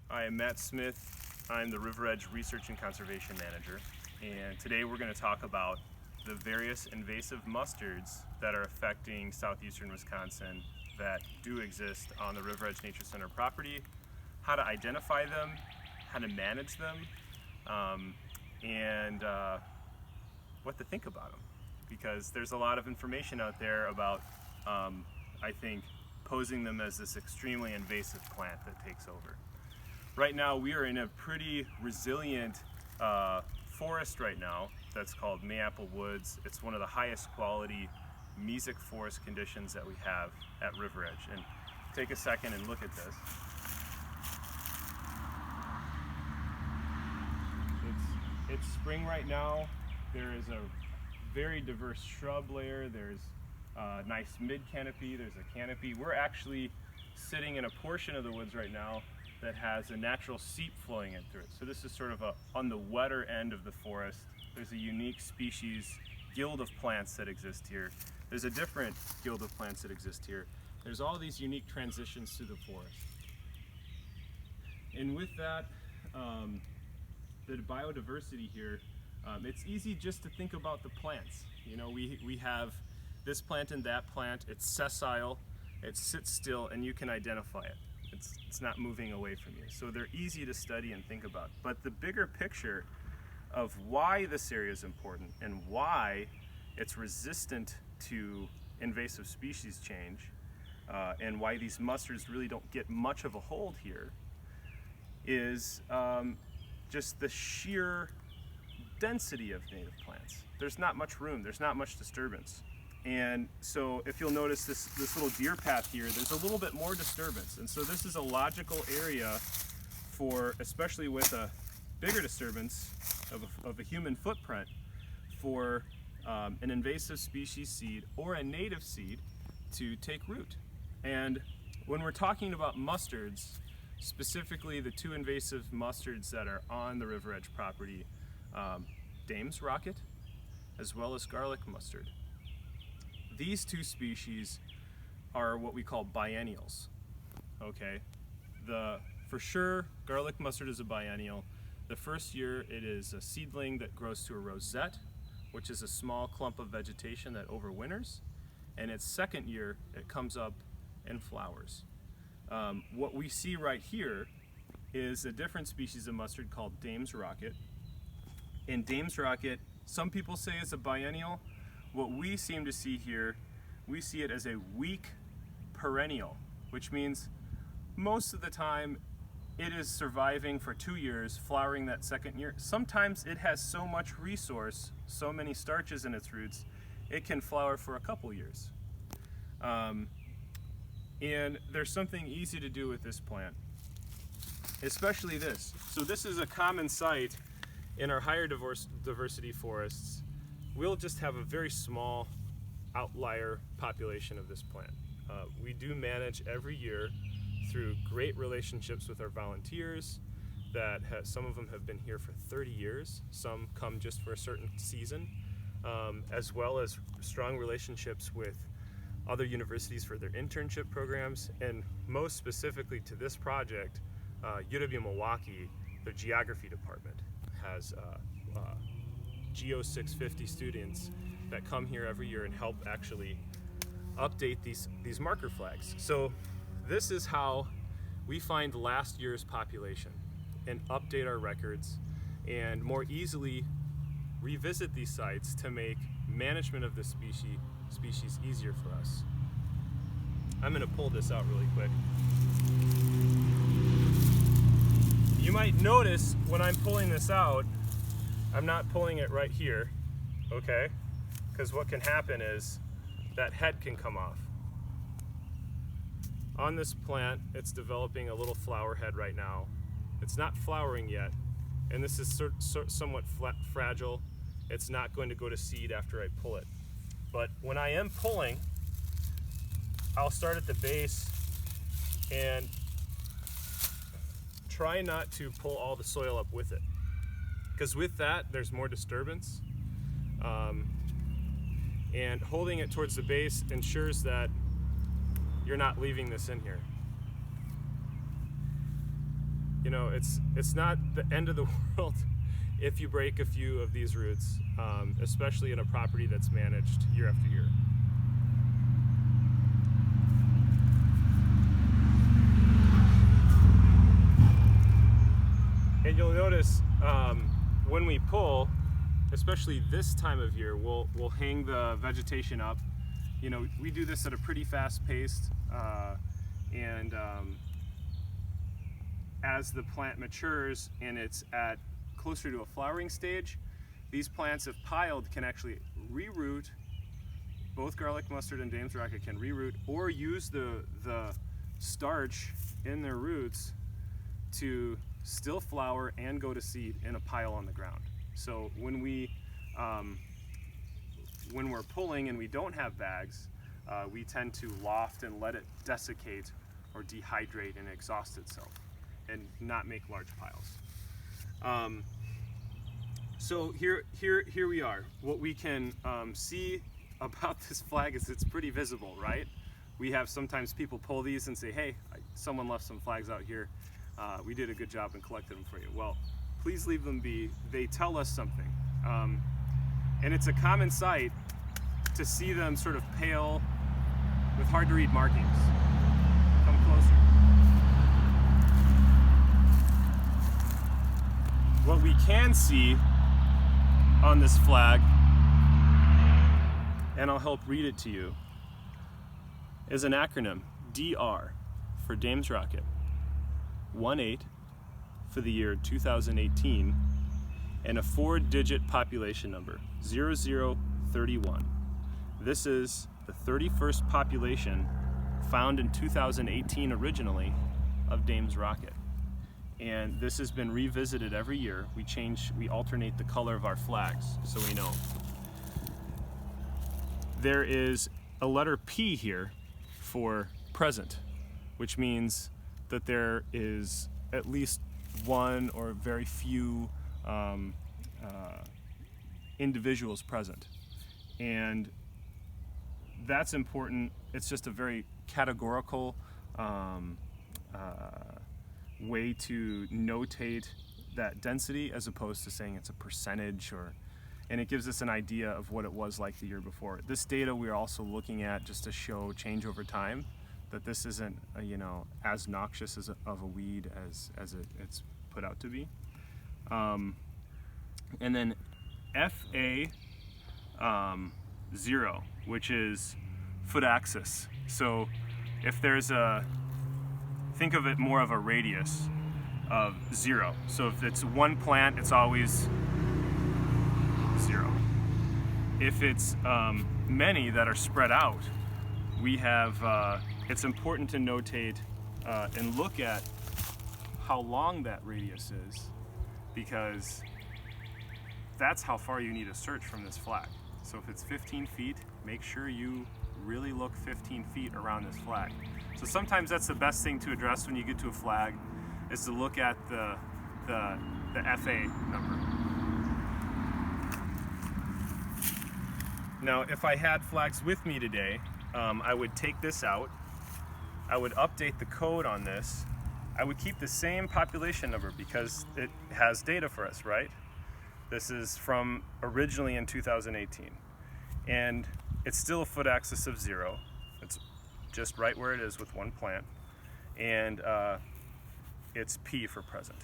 I am Matt Smith. I'm the Riveredge Research and Conservation Manager, and today we're going to talk about the various invasive mustards that are affecting southeastern Wisconsin that do exist on the Riveredge Nature Center property, how to identify them, how to manage them, and what to think about them. Because there's a lot of information out there about, I think, posing them as this extremely invasive plant that takes over. Right now we are in a pretty resilient forest right now that's called Mayapple Woods. It's one of the highest quality mesic forest conditions that we have at Riveredge. And take a second and look at this. It's spring right now. There is a very diverse shrub layer. There's a nice mid canopy. There's a canopy. We're actually sitting in a portion of the woods right now that has a natural seep flowing in through it. So this is sort of on the wetter end of the forest. There's a unique species guild of plants that exist here. There's a different guild of plants that exist here. There's all these unique transitions through the forest. And with that, the biodiversity here, it's easy just to think about the plants. You know, we have this plant and that plant. It's sessile, it sits still, and you can identify it. It's not moving away from you. So they're easy to study and think about. But the bigger picture of why this area is important and why it's resistant to invasive species change, and why these mustards really don't get much of a hold here, is just the sheer density of native plants. There's not much room, there's not much disturbance. And so if you'll notice this little deer path here, there's a little bit more disturbance. And so this is a logical area for, especially with a bigger disturbance of a human footprint, for an invasive species seed or a native seed to take root. And when we're talking about mustards, specifically the two invasive mustards that are on the Riveredge property, Dame's rocket as well as garlic mustard. These two species are what we call biennials. Okay, for sure garlic mustard is a biennial. The first year it is a seedling that grows to a rosette, which is a small clump of vegetation that overwinters, and its second year it comes up and flowers. What we see right here is a different species of mustard called Dame's rocket. And Dame's rocket, some people say is a biennial. What we seem to see here, we see it as a weak perennial, which means most of the time it is surviving for 2 years, flowering that second year. Sometimes it has so much resource, so many starches in its roots, it can flower for a couple years. And there's something easy to do with this plant, especially this. So this is a common site in our higher diversity forests. We'll just have a very small outlier population of this plant. We do manage every year through great relationships with our volunteers that some of them have been here for 30 years, some come just for a certain season, as well as strong relationships with other universities for their internship programs, and most specifically to this project, UW-Milwaukee, their geography department has Geo 650 students that come here every year and help actually update these marker flags. So this is how we find last year's population and update our records and more easily revisit these sites to make management of this species easier for us. I'm going to pull this out really quick. You might notice when I'm pulling this out, I'm not pulling it right here, okay? Because what can happen is that head can come off. On this plant, it's developing a little flower head right now. It's not flowering yet, and this is somewhat fragile. It's not going to go to seed after I pull it. But when I am pulling, I'll start at the base and try not to pull all the soil up with it, because with that there's more disturbance, and holding it towards the base ensures that you're not leaving this in here. you know, it's not the end of the world if you break a few of these roots, especially in a property that's managed year after year. And you'll notice when we pull, especially this time of year, we'll hang the vegetation up. You know, we do this at a pretty fast pace, and as the plant matures and it's at closer to a flowering stage, these plants, if piled, can actually reroot. Both garlic mustard and Dame's Rocket can reroot or use the starch in their roots to still flower and go to seed in a pile on the ground. So when we're pulling and we don't have bags, we tend to loft and let it desiccate or dehydrate and exhaust itself and not make large piles. So here we are. What we can see about this flag is it's pretty visible, right? We have sometimes people pull these and say, hey, someone left some flags out here. We did a good job and collected them for you. Well, please leave them be. They tell us something. And it's a common sight to see them sort of pale with hard to read markings. Come closer. What we can see on this flag, and I'll help read it to you, is an acronym, DR, for Dame's Rocket. 18 for the year 2018, and a 4-digit population number, 0031. This is the 31st population found in 2018 originally of Dame's Rocket. And this has been revisited every year. We alternate the color of our flags so we know. There is a letter P here for present, which means that there is at least one or very few individuals present. And that's important. It's just a very categorical way to notate that density as opposed to saying it's a percentage, and it gives us an idea of what it was like the year before. This data we're also looking at just to show change over time, that this isn't as noxious of a weed as it's put out to be. And then FA 0, which is foot axis. So if there's think of it more of a radius of 0. So if it's one plant, it's always 0. If it's many that are spread out, we have, it's important to notate and look at how long that radius is, because that's how far you need to search from this flag. So if it's 15 feet, make sure you really look 15 feet around this flag. So sometimes that's the best thing to address when you get to a flag, is to look at the FA number. Now, if I had flags with me today, I would take this out, I would update the code on this, I would keep the same population number because it has data for us, right? This is from originally in 2018. And it's still a foot axis of 0. It's just right where it is with one plant. And it's P for present.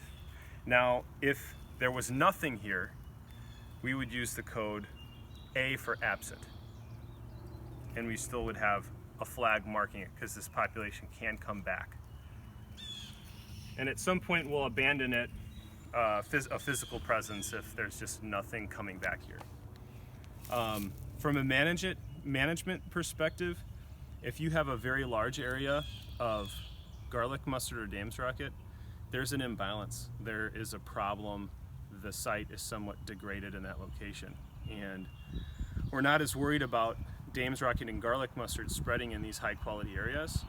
Now, if there was nothing here, we would use the code A for absent. And we still would have a flag marking it because this population can come back. And at some point we'll abandon it, a physical presence, if there's just nothing coming back here. From a management perspective, if you have a very large area of garlic mustard or Dame's Rocket, there's an imbalance. There is a problem. The site is somewhat degraded in that location. And we're not as worried about Dame's Rocket and garlic mustard spreading in these high quality areas.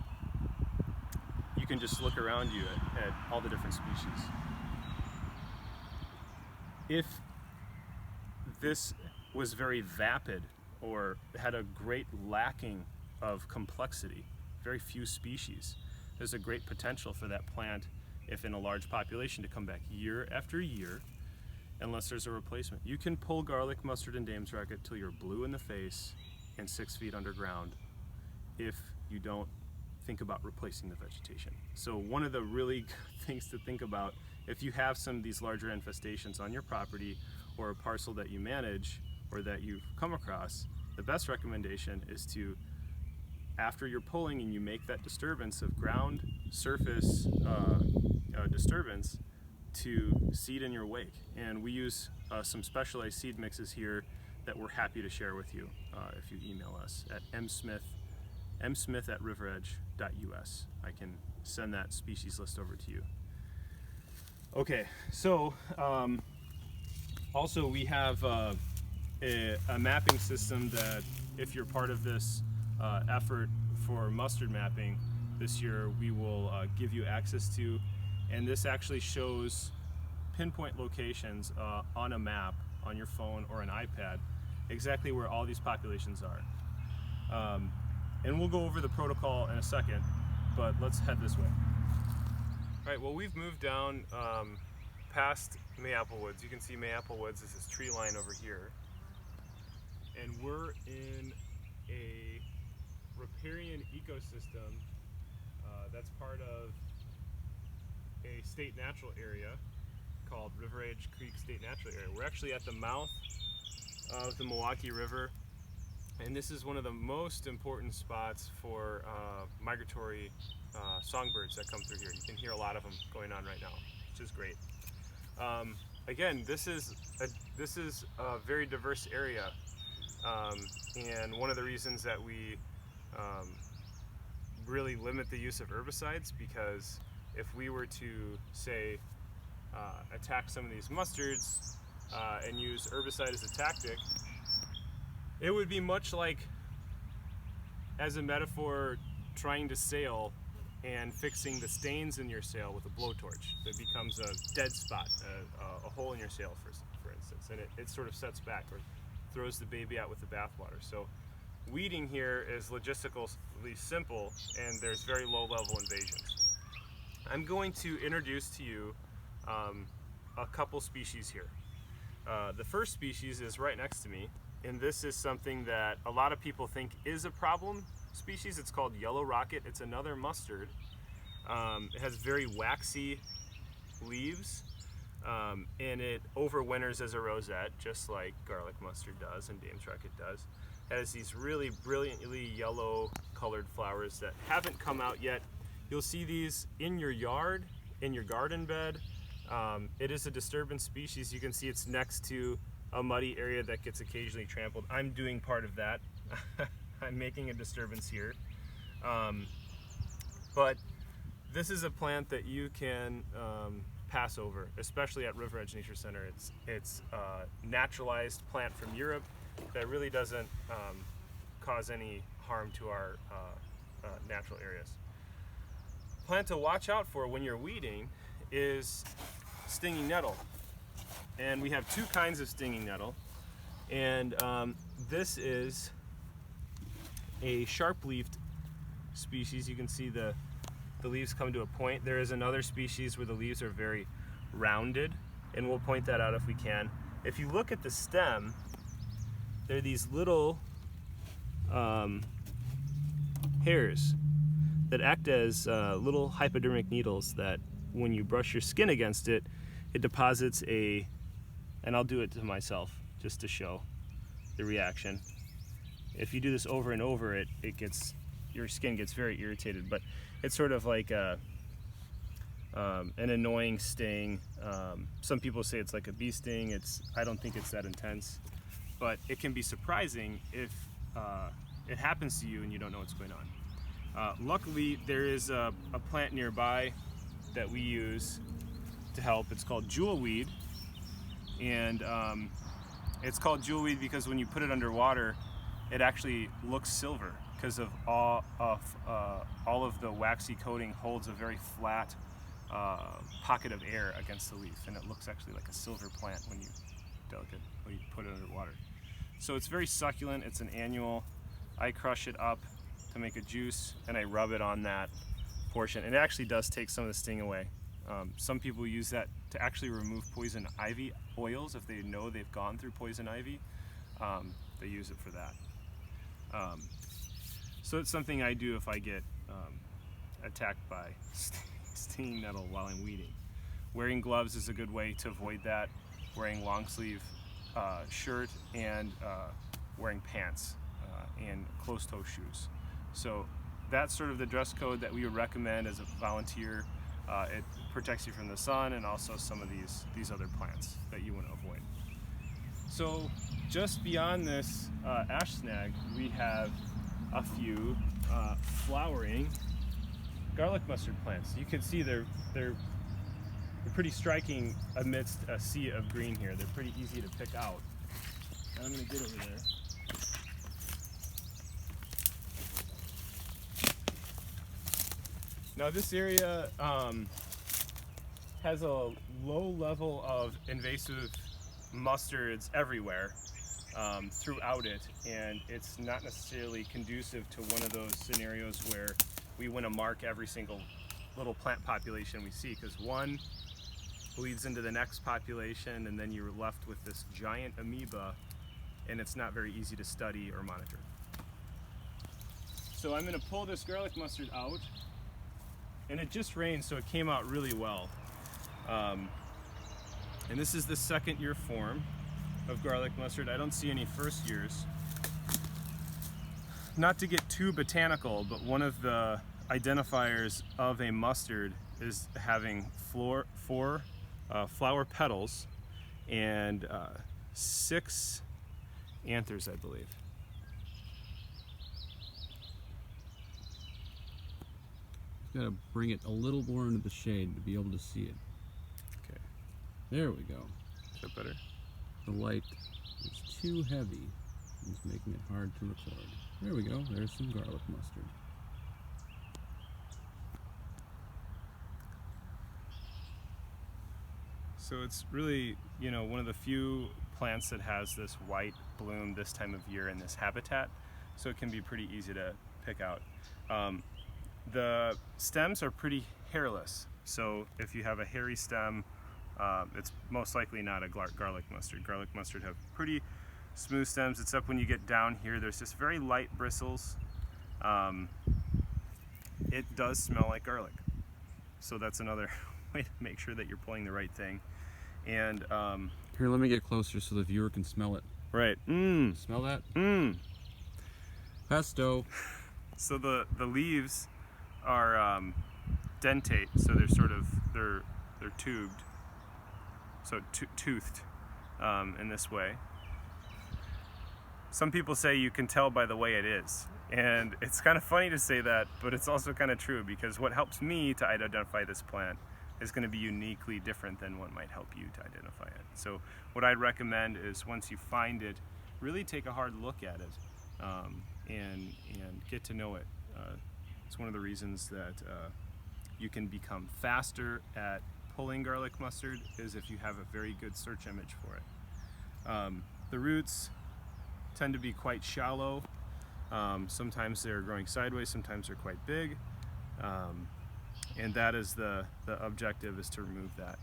You can just look around you at all the different species. If this was very vapid or had a great lacking of complexity, very few species, there's a great potential for that plant if in a large population, to come back year after year unless there's a replacement. You can pull garlic, mustard, and dame's racket till you're blue in the face and 6 feet underground if you don't think about replacing the vegetation. So one of the really good things to think about, if you have some of these larger infestations on your property or a parcel that you manage or that you've come across, the best recommendation is to, after you're pulling and you make that disturbance of ground surface disturbance, to seed in your wake. And we use some specialized seed mixes here that we're happy to share with you if you email us at msmith@riveredge.us. I can send that species list over to you. Okay, so also we have a mapping system that, if you're part of this effort for mustard mapping this year, we will give you access to. And this actually shows pinpoint locations on a map on your phone or an iPad, exactly where all these populations are. And we'll go over the protocol in a second, but let's head this way. All right, well, we've moved down past Mayapple Woods. You can see Mayapple Woods is this tree line over here. And we're in a riparian ecosystem that's part of a state natural area called Riveredge Creek State Natural Area. We're actually at the mouth of the Milwaukee River, and this is one of the most important spots for migratory songbirds that come through here. You can hear a lot of them going on right now, which is great. Again, this is a very diverse area, and one of the reasons that we really limit the use of herbicides, because if we were to, say, attack some of these mustards and use herbicide as a tactic, it would be much like, as a metaphor, trying to sail and fixing the stains in your sail with a blowtorch. It becomes a dead spot, a hole in your sail, for instance, and it sort of sets back or throws the baby out with the bathwater. So weeding here is logistically simple, and there's very low-level invasions. I'm going to introduce to you a couple species here. The first species is right next to me, and this is something that a lot of people think is a problem species. It's called yellow rocket. It's another mustard. It has very waxy leaves, and it overwinters as a rosette, just like garlic mustard does and dame's racket does. It has these really brilliantly yellow colored flowers that haven't come out yet. You'll see these in your yard, in your garden bed. It is a disturbance species. You can see it's next to a muddy area that gets occasionally trampled. I'm doing part of that. I'm making a disturbance here. But this is a plant that you can pass over, especially at Riveredge Nature Center. It's a naturalized plant from Europe that really doesn't cause any harm to our natural areas. Plant to watch out for when you're weeding is stinging nettle. And we have two kinds of stinging nettle. And this is a sharp-leafed species. You can see the leaves come to a point. There is another species where the leaves are very rounded, and we'll point that out if we can. If you look at the stem, there are these little hairs that act as little hypodermic needles that, when you brush your skin against it, it deposits and I'll do it to myself just to show the reaction. If you do this over and over, your skin gets very irritated, but it's sort of like an annoying sting. Some people say it's like a bee sting. I don't think it's that intense, but it can be surprising if it happens to you and you don't know what's going on. Luckily, there is a plant nearby that we use to help. It's called jewelweed, and it's called jewelweed because when you put it underwater, it actually looks silver because of all of the waxy coating holds a very flat pocket of air against the leaf, and it looks actually like a silver plant when you put it underwater. So it's very succulent. It's an annual. I crush it up to make a juice, and I rub it on that portion. And it actually does take some of the sting away. Some people use that to actually remove poison ivy oils if they know they've gone through poison ivy. They use it for that. So it's something I do if I get attacked by stinging nettle while I'm weeding. Wearing gloves is a good way to avoid that. Wearing long sleeve shirt and wearing pants and closed toe shoes. So that's sort of the dress code that we would recommend as a volunteer. It protects you from the sun and also some of these other plants that you want to avoid. So just beyond this ash snag, we have a few flowering garlic mustard plants. You can see they're pretty striking amidst a sea of green here. They're pretty easy to pick out. And I'm going to get over there. Now this area has a low level of invasive mustards everywhere throughout it, and it's not necessarily conducive to one of those scenarios where we want to mark every single little plant population we see, because one bleeds into the next population and then you're left with this giant amoeba, and it's not very easy to study or monitor. So I'm going to pull this garlic mustard out, and it just rained, so it came out really well. And this is the second year form of garlic mustard. I don't see any first years. Not to get too botanical, but one of the identifiers of a mustard is having four flower petals and 6 anthers, I believe. Got to bring it a little more into the shade to be able to see it. Okay. There we go. Is that better? The light is too heavy. It's making it hard to record. There we go. There's some garlic mustard. So it's really, one of the few plants that has this white bloom this time of year in this habitat, so it can be pretty easy to pick out. The stems are pretty hairless, so if you have a hairy stem, it's most likely not a garlic mustard. Garlic mustard have pretty smooth stems, except when you get down here, there's just very light bristles. It does smell like garlic, so that's another way to make sure that you're pulling the right thing. And here, let me get closer so the viewer can smell it. Right. Smell that? Pesto. So the leaves are dentate, so they're sort of they're tubed, so toothed in this way. Some people say you can tell by the way it is, and it's kind of funny to say that, but it's also kind of true, because what helps me to identify this plant is going to be uniquely different than what might help you to identify it. So what I'd recommend is, once you find it, really take a hard look at it and get to know it. It's one of the reasons that you can become faster at pulling garlic mustard is if you have a very good search image for it. The roots tend to be quite shallow. Sometimes they're growing sideways, sometimes they're quite big. And that is the objective, is to remove that.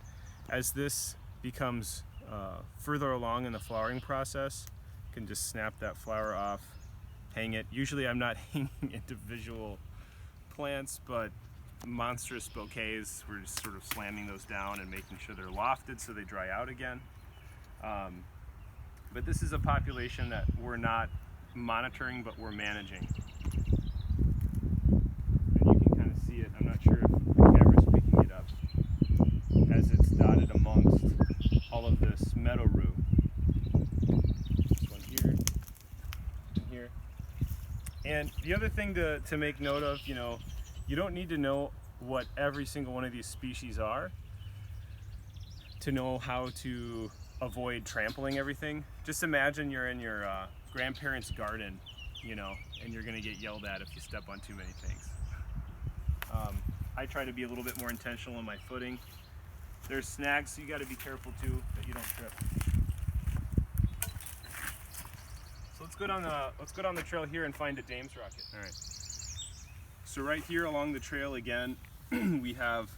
As this becomes further along in the flowering process, you can just snap that flower off, hang it. Usually I'm not hanging individual plants, but monstrous bouquets, we're just sort of slamming those down and making sure they're lofted so they dry out again. But this is a population that we're not monitoring, but we're managing. See it. I'm not sure if the camera's picking it up, as it's dotted amongst all of this meadow rue. This one here, and here. And the other thing to make note of, you don't need to know what every single one of these species are to know how to avoid trampling everything. Just imagine you're in your grandparents' garden, and you're gonna get yelled at if you step on too many things. I try to be a little bit more intentional in my footing. There's snags, so you got to be careful too that you don't trip. So let's go down the trail here and find a dame's rocket. All right. So right here along the trail again, we have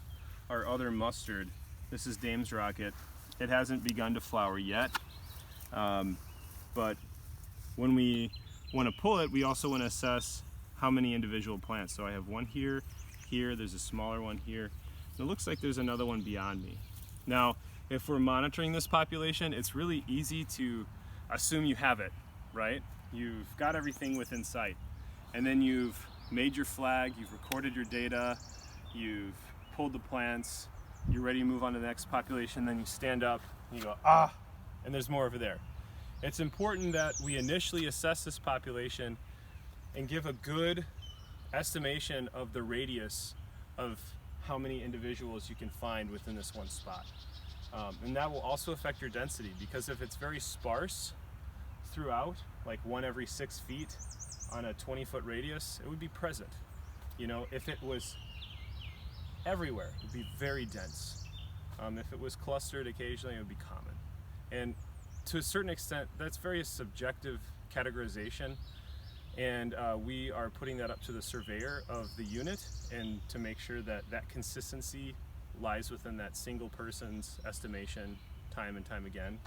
our other mustard. This is Dame's Rocket. It hasn't begun to flower yet, but when we want to pull it, we also want to assess how many individual plants. So I have one here, there's a smaller one here. And it looks like there's another one beyond me. Now, if we're monitoring this population, it's really easy to assume you have it, right? You've got everything within sight. And then you've made your flag, you've recorded your data, you've pulled the plants, you're ready to move on to the next population, then you stand up and you go, ah, and there's more over there. It's important that we initially assess this population and give a good estimation of the radius of how many individuals you can find within this one spot. And that will also affect your density, because if it's very sparse throughout, like one every 6 feet on a 20-foot radius, it would be present. You know, if it was everywhere, it would be very dense. If it was clustered occasionally, it would be common. And to a certain extent, that's very subjective categorization, and we are putting that up to the surveyor of the unit, and to make sure that that consistency lies within that single person's estimation time and time again.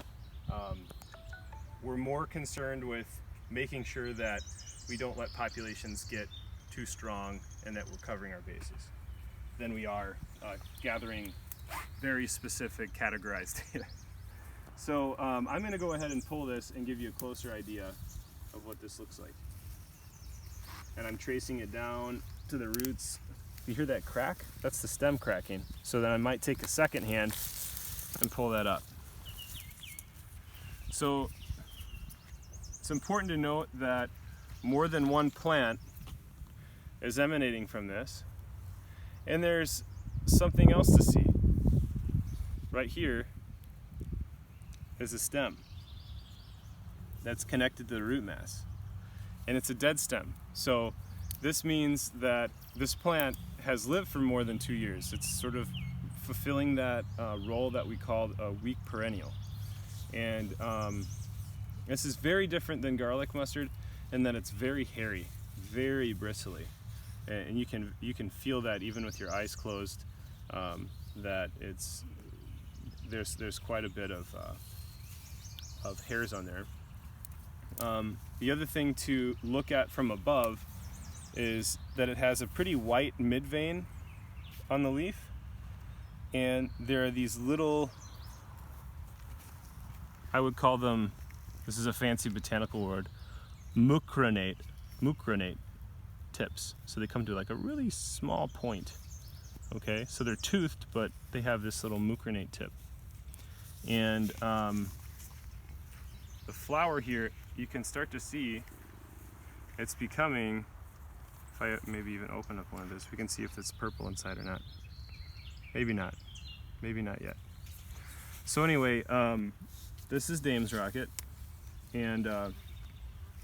We're more concerned with making sure that we don't let populations get too strong and that we're covering our bases than we are gathering very specific categorized data. So I'm going to go ahead and pull this and give you a closer idea of what this looks like. And I'm tracing it down to the roots. You hear that crack? That's the stem cracking. So then I might take a second hand and pull that up. So it's important to note that more than one plant is emanating from this. And there's something else to see. Right here is a stem that's connected to the root mass. And it's a dead stem. So this means that this plant has lived for more than 2 years. It's sort of fulfilling that role that we call a weak perennial. And this is very different than garlic mustard in that it's very hairy, very bristly. And you can feel that even with your eyes closed, that there's quite a bit of hairs on there. The other thing to look at from above is that it has a pretty white midvein on the leaf, and there are these little, I would call them, this is a fancy botanical word, mucronate tips. So they come to like a really small point. Okay, so they're toothed, but they have this little mucronate tip. And the flower here, you can start to see it's becoming, if I maybe even open up one of this, we can see if it's purple inside or not. Maybe not yet. So anyway, this is Dame's Rocket, and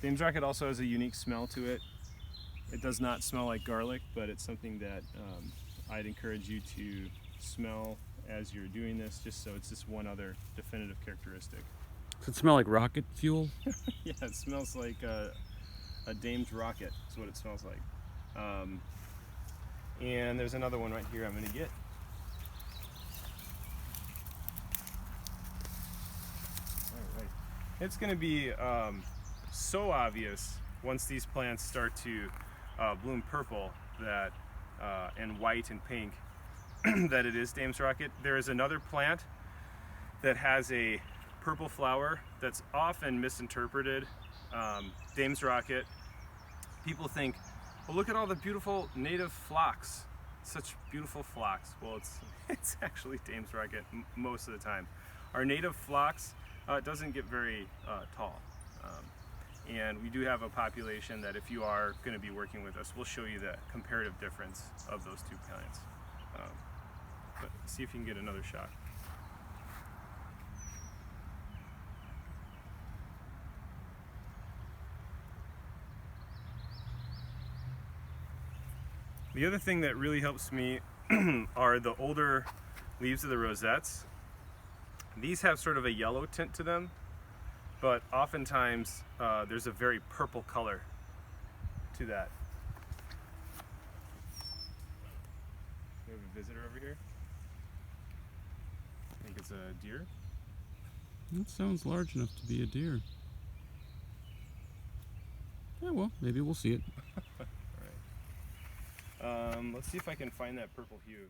Dame's Rocket also has a unique smell to it. It does not smell like garlic, but it's something that I'd encourage you to smell as you're doing this, just so it's just one other definitive characteristic. Does it smell like rocket fuel? Yeah, it smells like a Dame's Rocket, is what it smells like. And there's another one right here I'm going to get. All right. It's going to be so obvious once these plants start to bloom purple that and white and pink that it is Dame's Rocket. There is another plant that has a purple flower that's often misinterpreted. Dame's Rocket, people think, well, look at all the beautiful native phlox, such beautiful phlox. Well, it's actually Dame's Rocket most of the time. Our native phlox doesn't get very tall. And we do have a population that if you are going to be working with us, we'll show you the comparative difference of those two plants. But see if you can get another shot. The other thing that really helps me are the older leaves of the rosettes. These have sort of a yellow tint to them, but oftentimes there's a very purple color to that. We have a visitor over here. it's a deer. That sounds large enough to be a deer. Yeah, well, maybe we'll see it. All right. Let's see if I can find that purple hue.